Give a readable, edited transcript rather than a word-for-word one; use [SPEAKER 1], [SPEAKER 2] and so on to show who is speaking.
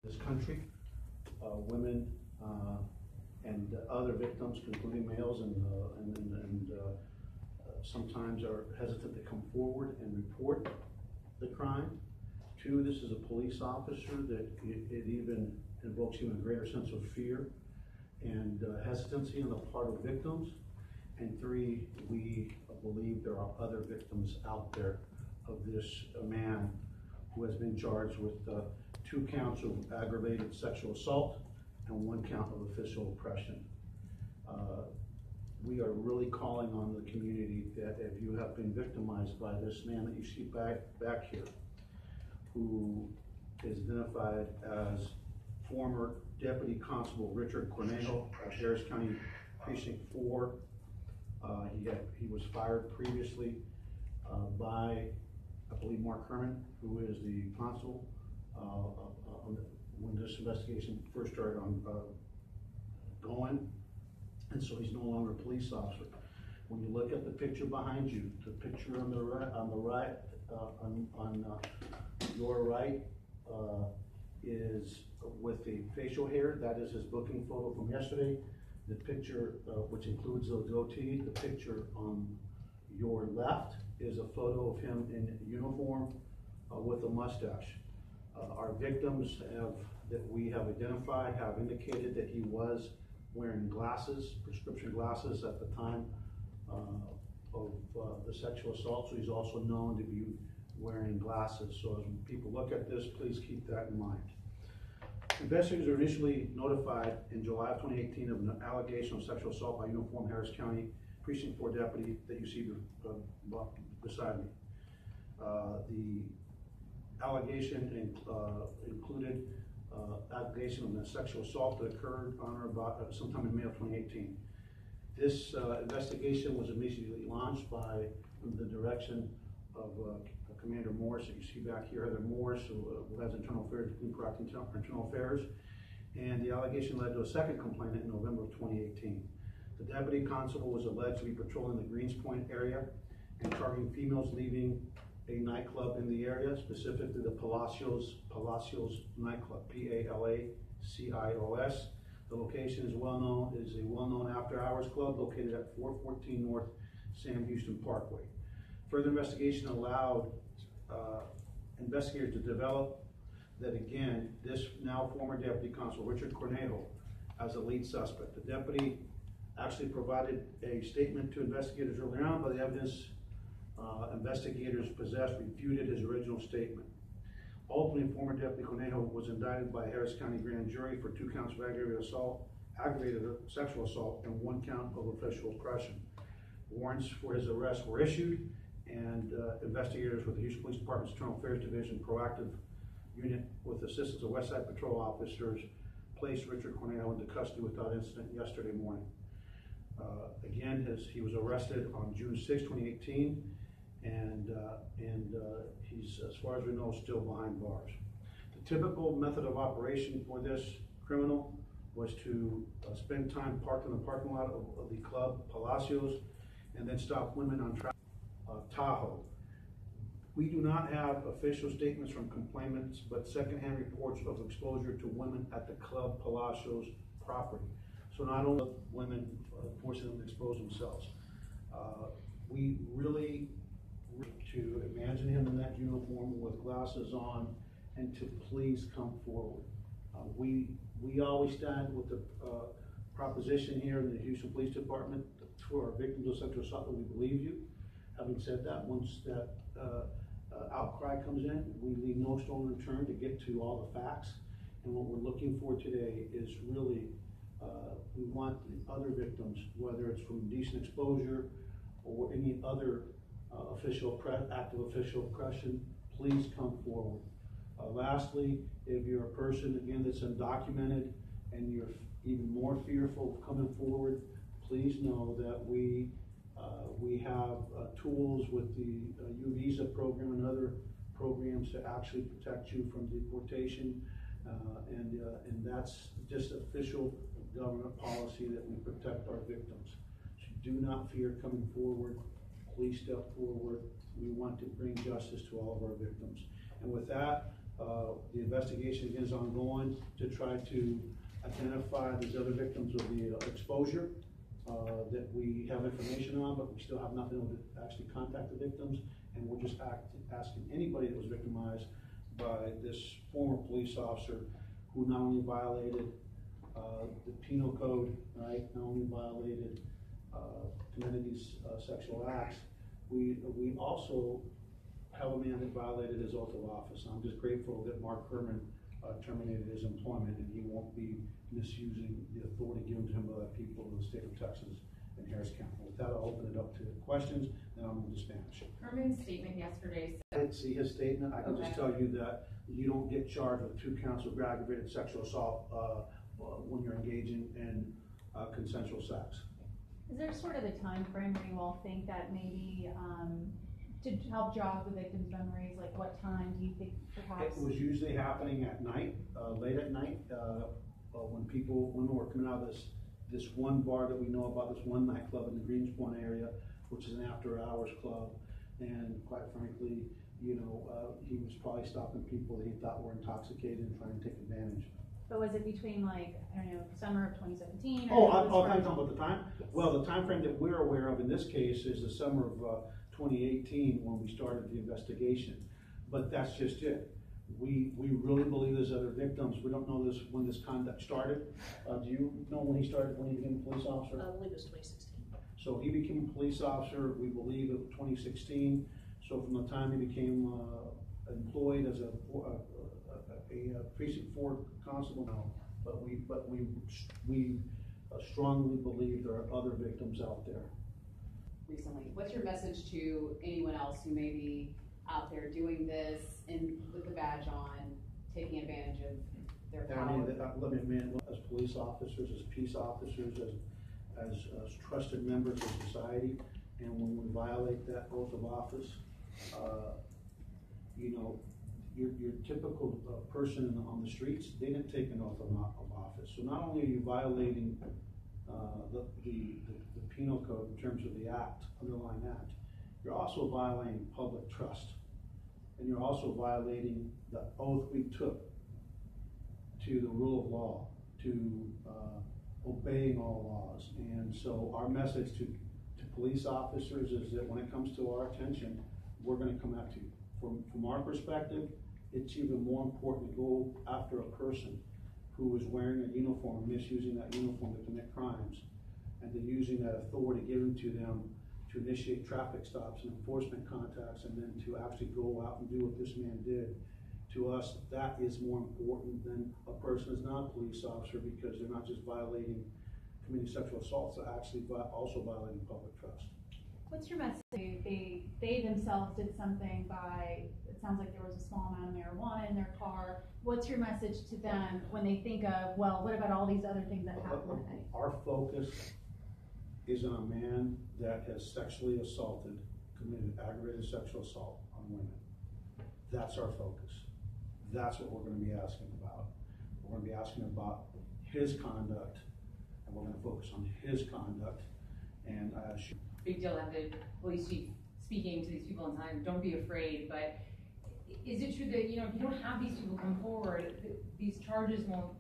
[SPEAKER 1] this country, women and other victims, including males, and sometimes are hesitant to come forward and report the crime. Two, this is a police officer that it even invokes even a greater sense of fear and hesitancy on the part of victims. And three, we believe there are other victims out there of this man who has been charged with 2 counts of aggravated sexual assault and 1 count of official oppression. We are really calling on the community that if you have been victimized by this man that you see back here, who is identified as former Deputy Constable Richard Cornejo of Harris County Precinct 4. He was fired previously by, I believe, Mark Herman, who is the constable, when this investigation first started going, and so he's no longer a police officer. When you look at the picture behind you, the picture on your right is with the facial hair. That is his booking photo from yesterday. The picture, which includes the goatee, the picture on your left is a photo of him in uniform with a mustache. Our victims that we have identified have indicated that he was wearing glasses, prescription glasses, at the time of the sexual assault, so he's also known to be wearing glasses. So as people look at this, please keep that in mind. Investigators were initially notified in July of 2018 of an allegation of sexual assault by uniformed Harris County Precinct 4 deputy that you see beside me. The allegation included allegation of a sexual assault that occurred on or about sometime in May of 2018. This investigation was immediately launched by the direction of Commander Morris, that you see back here, Heather Morris, who has internal affairs, internal affairs, and the allegation led to a second complaint in November of 2018. The deputy constable was alleged to be patrolling the Greenspoint area and targeting females leaving a nightclub in the area, specifically the Palacios nightclub, P-A-L-A-C-I-O-S. The location is a well-known after-hours club located at 414 North Sam Houston Parkway. Further investigation allowed investigators to develop that, again, this now former Deputy Constable Richard Cornejo as a lead suspect. The deputy actually provided a statement to investigators earlier on, but the evidence investigators possessed refuted his original statement. Ultimately, former Deputy Cornejo was indicted by Harris County Grand Jury for 2 counts of aggravated sexual assault, and 1 count of official oppression. Warrants for his arrest were issued, and investigators with the Houston Police Department's Internal Affairs Division Proactive Unit, with assistance of Westside Patrol officers, placed Richard Cornejo into custody without incident yesterday morning. Again, he was arrested on June 6, 2018, and he's, as far as we know, still behind bars. The typical method of operation for this criminal was to spend time parked in the parking lot of the club Palacios, and then stop women on Tahoe. We do not have official statements from complainants, but secondhand reports of exposure to women at the club Palacios property. So not only women forcing them to expose themselves. We really to imagine him in that uniform with glasses on, and to please come forward. We always stand with the proposition here in the Houston Police Department for our victims of sexual assault that we believe you. Having said that, once that outcry comes in, we leave no stone unturned to get to all the facts. And what we're looking for today is really, we want the other victims, whether it's from indecent exposure or any other act of official oppression, please come forward. Lastly, if you're a person, again, that's undocumented and you're even more fearful of coming forward, please know that we have tools with the U-Visa program and other programs to actually protect you from deportation, and that's just official government policy that we protect our victims. So do not fear coming forward. Please step forward. We want to bring justice to all of our victims. And with that, The investigation is ongoing to try to identify these other victims of the exposure that we have information on, but we still have nothing to actually contact the victims. And we're just asking anybody that was victimized by this former police officer who not only violated the penal code, right, not only violated committed these sexual acts, we also have a man that violated his oath of office. I'm just grateful that Mark Herman terminated his employment, and he won't be misusing the authority given to him by the people of the state of Texas and Harris County. With that, I'll open it up to questions, then I'll move to Spanish.
[SPEAKER 2] Herman's statement yesterday
[SPEAKER 1] I didn't see his statement. I can just tell you that you don't get charged with 2 counts of aggravated sexual assault when you're engaging in consensual sex.
[SPEAKER 3] Is there sort of a time frame where you all think that maybe to help jog the victims' memories, like what time do you think perhaps?
[SPEAKER 1] It was usually happening at night, late at night, when women were coming out of this one bar that we know about, this one nightclub in the Greenspoint area, which is an after-hours club, and quite frankly, you know, he was probably stopping people that he thought were intoxicated and trying to take advantage.
[SPEAKER 3] But was it between, like, I don't know, summer of 2017?
[SPEAKER 1] Oh, I'm talking about the time? Yes. Well, the time frame that we're aware of in this case is the summer of 2018 when we started the investigation. But that's just it. We really believe there's other victims. We don't know when this conduct started. Do you know when he became a police officer?
[SPEAKER 4] I believe it was 2016. So
[SPEAKER 1] he became a police officer, we believe, in 2016. So from the time he became employed as a precinct 4 constable, no. But we strongly believe there are other victims out there.
[SPEAKER 2] recently. What's your message to anyone else who may be out there doing this and with the badge on, taking advantage of their power?
[SPEAKER 1] As police officers, as peace officers, as trusted members of society, and when we violate that oath of office, you know, your typical person on the streets, they didn't take an oath of office. So not only are you violating the penal code in terms of the act, underlying act, you're also violating public trust. And you're also violating the oath we took to the rule of law, to obeying all laws. And so our message to police officers is that when it comes to our attention, we're going to come after you. From our perspective, it's even more important to go after a person who is wearing a uniform, misusing that uniform to commit crimes, and then using that authority given to them to initiate traffic stops and enforcement contacts, and then to actually go out and do what this man did. To us, that is more important than a person who's not a police officer, because they're not just committing sexual assaults, they're actually also violating public trust.
[SPEAKER 3] What's your message? They themselves did something by, it sounds like there was a small amount of marijuana in their car. What's your message to them when they think of, well, what about all these other things that happened that night?
[SPEAKER 1] Our focus is on a man that has sexually assaulted, committed aggravated sexual assault on women. That's our focus. That's what we're going to be asking about. We're going to be asking about his conduct, and we're going to focus on his conduct. And
[SPEAKER 2] big deal to have the police chief speaking to these people in time. Don't be afraid, but is it true that, you know, if you don't have these people come forward, these charges won't